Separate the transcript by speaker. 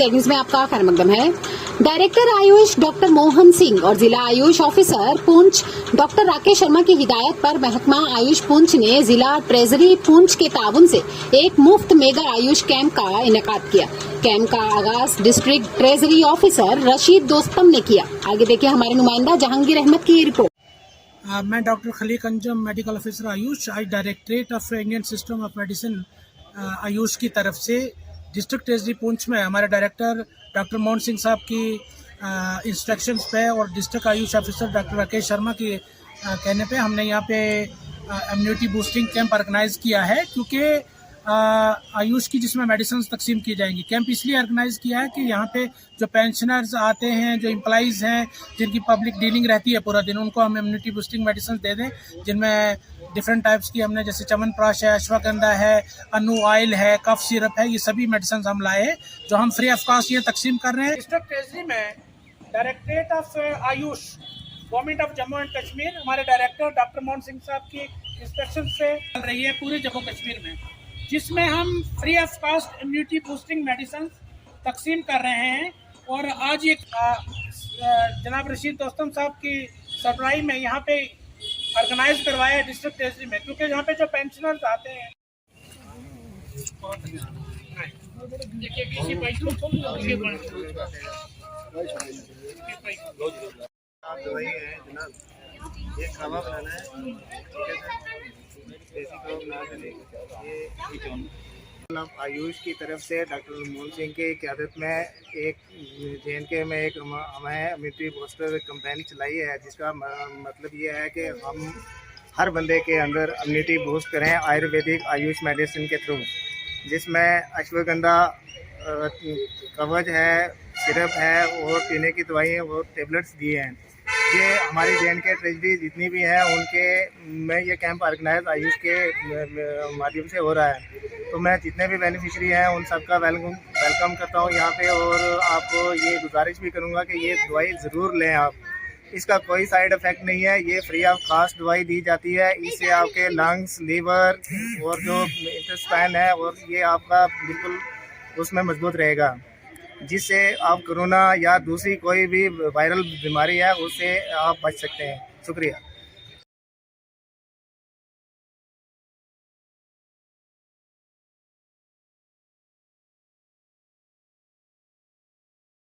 Speaker 1: India news में आपका खैर मकदम है। डायरेक्टर आयुष डॉक्टर मोहन सिंह और जिला आयुष ऑफिसर पुंछ डॉक्टर राकेश शर्मा की हिदायत पर महकमा आयुष पुंछ ने जिला ट्रेजरी पुंछ के ताउन से एक मुफ्त मेगा आयुष कैंप का इनेकाद किया। कैंप का आगाज district treasury officer Rashid Dostum ने किया। आगे देखिए हमारे नुमाइंदा जहांगीर अहमद की रिपोर्ट।
Speaker 2: मैं doctor Khaleeq Anjum, medical officer AYUSH, आज directorate of Indian system of medicine AYUSH की तरफ से डिस्ट्रिक्ट ट्रेजरी पुंछ में हमारे डायरेक्टर डॉक्टर मोहन सिंह साहब की इंस्ट्रक्शंस पे और district Ayush officer doctor Rakesh Sharma के कहने पे हमने यहाँ पे इम्यूनिटी बूस्टिंग कैंप ऑर्गेनाइज किया है, क्योंकि आयुष की जिसमें मेडिसिन तकसीम की जाएंगी। कैंप इसलिए ऑर्गेनाइज किया है कि यहाँ पे जो पेंशनर्स आते हैं, जो एम्प्लॉइज हैं, जिनकी पब्लिक डीलिंग रहती है पूरा दिन, उनको हम इम्यूनिटी बूस्टिंग मेडिसिन दे दें, जिनमें डिफरेंट टाइप्स की हमने जैसे च्यवनप्राश है, अश्वगंधा है, अनु ऑयल है, कफ सिरप है, ये सभी मेडिसिन हम लाए जो हम फ्री ऑफ कॉस्ट ये तकसीम कर रहे हैं। डिस्ट्रिक्ट ट्रेजरी में directorate of Ayush government of Jammu and Kashmir हमारे डायरेक्टर डॉक्टर मोहन सिंह साहब की इंस्ट्रक्शन से चल रही है पूरे जम्मू कश्मीर में, जिसमें हम free of cost immunity boosting medicine तकसीम कर रहे हैं। और आज एक जनाब रशीद दोस्तम साहब की सरबराही में यहाँ पे ऑर्गेनाइज करवाया है डिस्ट्रिक्ट ट्रेजरी में, क्योंकि यहाँ पे जो पेंशनर्स आते हैं
Speaker 3: दवाई है जनाब, ये खावा बनाना है, ठीक है सर, देसी खावा बना के देंगे। मतलब आयुष की तरफ से डॉक्टर मोहन सिंह की क़यादत में एक JNK में एक हमें इम्यूनिटी बूस्टर कैंपेन चलाई है, जिसका मतलब ये है कि हम हर बंदे के अंदर इम्यूनिटी बूस्ट करें आयुर्वेदिक आयुष मेडिसिन के थ्रू, जिसमें अश्वगंधा कवच है, सिरप है और पीने की दवाई है, वो टेबलेट्स दिए हैं। ये हमारी JNK ट्रेजरी जितनी भी है उनके में ये कैंप ऑर्गेनाइज आयुष के माध्यम से हो रहा है। तो मैं जितने भी बेनिफिशरी हैं उन सबका वेलकम करता हूँ यहाँ पे, और आपको ये गुजारिश भी करूँगा कि ये दवाई ज़रूर लें आप। इसका कोई साइड इफ़ेक्ट नहीं है, ये फ्री ऑफ कॉस्ट दवाई दी जाती है। इससे आपके लंग्स, लीवर और जो इंटेस्टाइन है और ये आपका बिल्कुल उसमें मजबूत रहेगा, जिससे आप कोरोना या दूसरी कोई भी वायरल बीमारी है उससे आप बच सकते हैं। शुक्रिया।